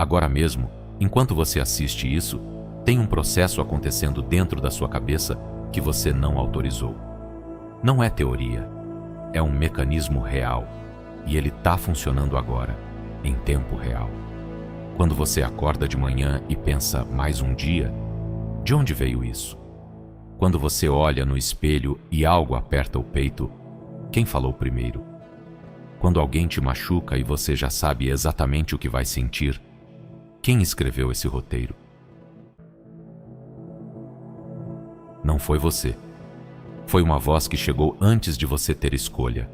Agora mesmo, enquanto você assiste isso, tem um processo acontecendo dentro da sua cabeça que você não autorizou. Não é teoria, é um mecanismo real e ele está funcionando agora, em tempo real. Quando você acorda de manhã e pensa mais um dia, de onde veio isso? Quando você olha no espelho e algo aperta o peito, quem falou primeiro? Quando alguém te machuca e você já sabe exatamente o que vai sentir, quem escreveu esse roteiro? Não foi você. Foi uma voz que chegou antes de você ter escolha.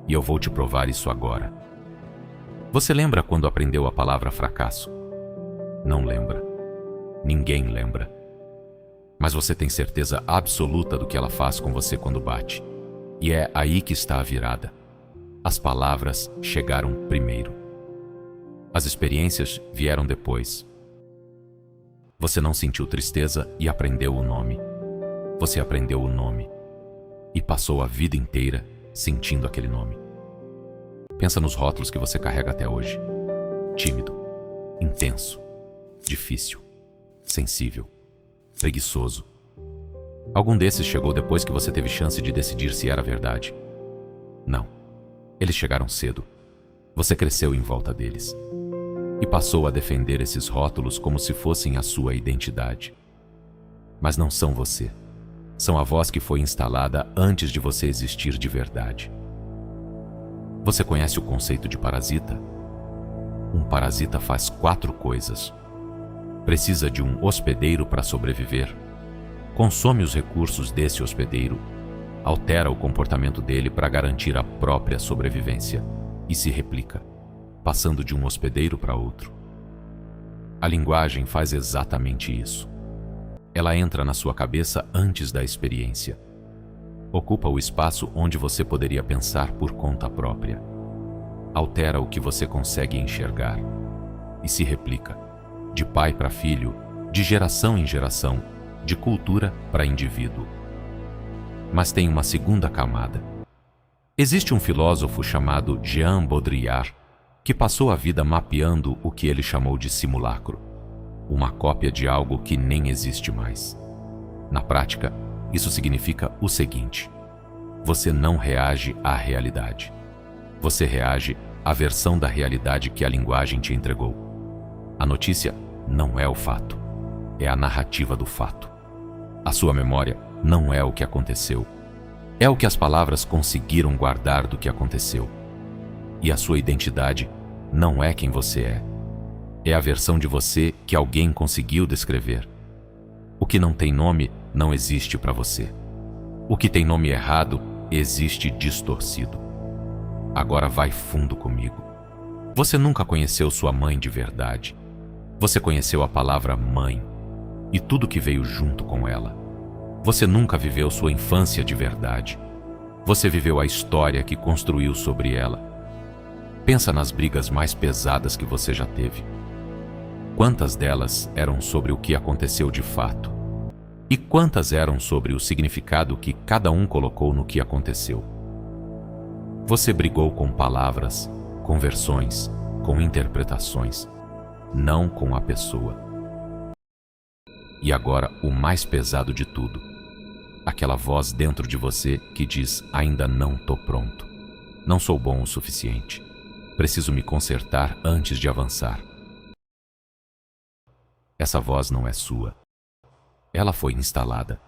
E eu vou te provar isso agora. Você lembra quando aprendeu a palavra fracasso? Não lembra. Ninguém lembra. Mas você tem certeza absoluta do que ela faz com você quando bate. E é aí que está a virada. As palavras chegaram primeiro. As experiências vieram depois. Você não sentiu tristeza e aprendeu o nome. Você aprendeu o nome e passou a vida inteira sentindo aquele nome. Pensa nos rótulos que você carrega até hoje. Tímido, intenso, difícil, sensível, preguiçoso. Algum desses chegou depois que você teve chance de decidir se era verdade? Não. Eles chegaram cedo. Você cresceu em volta deles e passou a defender esses rótulos como se fossem a sua identidade. Mas não são você. São a voz que foi instalada antes de você existir de verdade. Você conhece o conceito de parasita? Um parasita faz 4 coisas. Precisa de um hospedeiro para sobreviver. Consome os recursos desse hospedeiro. Altera o comportamento dele para garantir a própria sobrevivência. E se replica, passando de um hospedeiro para outro. A linguagem faz exatamente isso. Ela entra na sua cabeça antes da experiência. Ocupa o espaço onde você poderia pensar por conta própria. Altera o que você consegue enxergar. E se replica, de pai para filho, de geração em geração, de cultura para indivíduo. Mas tem uma segunda camada. Existe um filósofo chamado Jean Baudrillard que passou a vida mapeando o que ele chamou de simulacro. Uma cópia de algo que nem existe mais. Na prática, isso significa o seguinte: você não reage à realidade. Você reage à versão da realidade que a linguagem te entregou. A notícia não é o fato, é a narrativa do fato. A sua memória não é o que aconteceu, é o que as palavras conseguiram guardar do que aconteceu. E a sua identidade não é quem você é. É a versão de você que alguém conseguiu descrever. O que não tem nome não existe para você. O que tem nome errado existe distorcido. Agora vai fundo comigo. Você nunca conheceu sua mãe de verdade. Você conheceu a palavra mãe e tudo que veio junto com ela. Você nunca viveu sua infância de verdade. Você viveu a história que construiu sobre ela. Pensa nas brigas mais pesadas que você já teve. Quantas delas eram sobre o que aconteceu de fato? E quantas eram sobre o significado que cada um colocou no que aconteceu? Você brigou com palavras, com versões, com interpretações, não com a pessoa. E agora o mais pesado de tudo, aquela voz dentro de você que diz: ainda não tô pronto, não sou bom o suficiente, preciso me consertar antes de avançar. Essa voz não é sua. Ela foi instalada.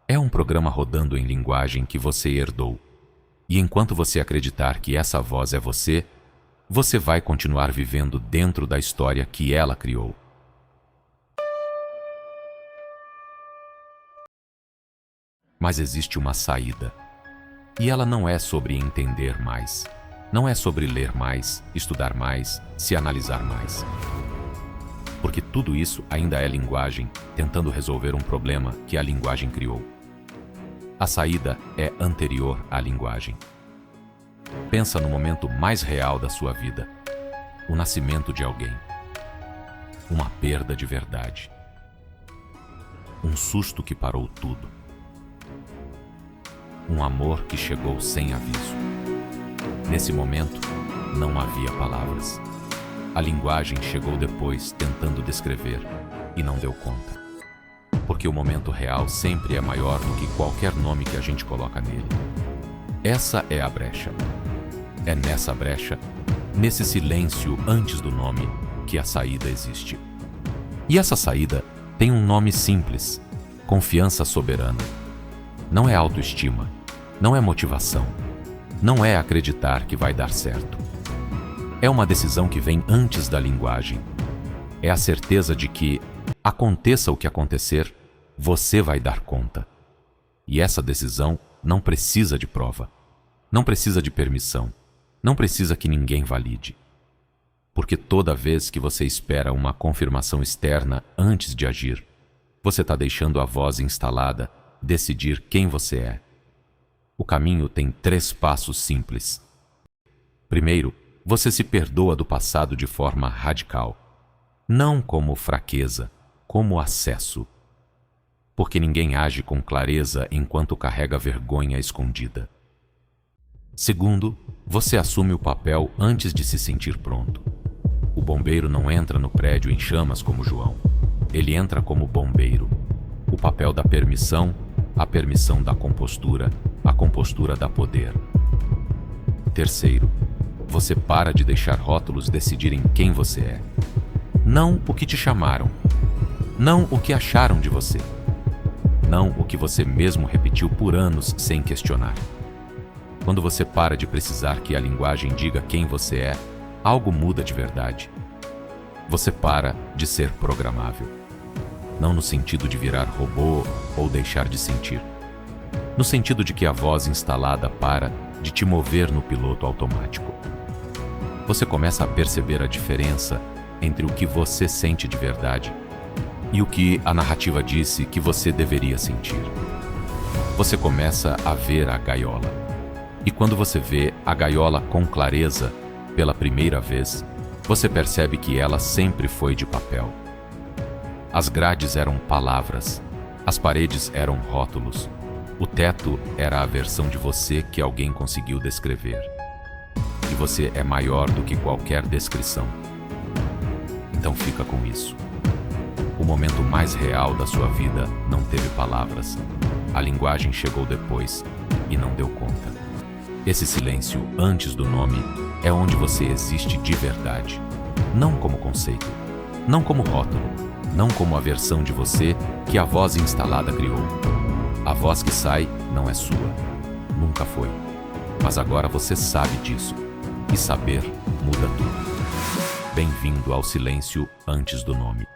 É um programa rodando em linguagem que você herdou. E enquanto você acreditar que essa voz é você, você vai continuar vivendo dentro da história que ela criou. Mas existe uma saída. E ela não é sobre entender mais. Não é sobre ler mais, estudar mais, se analisar mais. Porque tudo isso ainda é linguagem tentando resolver um problema que a linguagem criou. A saída é anterior à linguagem. Pensa no momento mais real da sua vida. O nascimento de alguém. Uma perda de verdade. Um susto que parou tudo. Um amor que chegou sem aviso. Nesse momento, não havia palavras. A linguagem chegou depois, tentando descrever, e não deu conta. Porque o momento real sempre é maior do que qualquer nome que a gente coloca nele. Essa é a brecha. É nessa brecha, nesse silêncio antes do nome, que a saída existe. E essa saída tem um nome simples: confiança soberana. Não é autoestima, não é motivação, não é acreditar que vai dar certo. É uma decisão que vem antes da linguagem. É a certeza de que, aconteça o que acontecer, você vai dar conta. E essa decisão não precisa de prova, não precisa de permissão, não precisa que ninguém valide. Porque toda vez que você espera uma confirmação externa antes de agir, você está deixando a voz instalada decidir quem você é. O caminho tem 3 passos simples. Primeiro, você se perdoa do passado de forma radical. Não como fraqueza, como acesso. Porque ninguém age com clareza enquanto carrega vergonha escondida. Segundo, você assume o papel antes de se sentir pronto. O bombeiro não entra no prédio em chamas como João. Ele entra como bombeiro. O papel da permissão, a permissão da compostura, a compostura dá poder. Terceiro, você para de deixar rótulos decidirem quem você é. Não o que te chamaram. Não o que acharam de você. Não o que você mesmo repetiu por anos sem questionar. Quando você para de precisar que a linguagem diga quem você é, algo muda de verdade. Você para de ser programável. Não no sentido de virar robô ou deixar de sentir. No sentido de que a voz instalada para de te mover no piloto automático. Você começa a perceber a diferença entre o que você sente de verdade e o que a narrativa disse que você deveria sentir. Você começa a ver a gaiola. E quando você vê a gaiola com clareza, pela primeira vez, você percebe que ela sempre foi de papel. As grades eram palavras, as paredes eram rótulos, o teto era a versão de você que alguém conseguiu descrever. E você é maior do que qualquer descrição. Então fica com isso. O momento mais real da sua vida não teve palavras. A linguagem chegou depois e não deu conta. Esse silêncio antes do nome é onde você existe de verdade. Não como conceito, não como rótulo, não como a versão de você que a voz instalada criou. A voz que sai não é sua, nunca foi. Mas agora você sabe disso. E saber muda tudo. Bem-vindo ao silêncio antes do nome.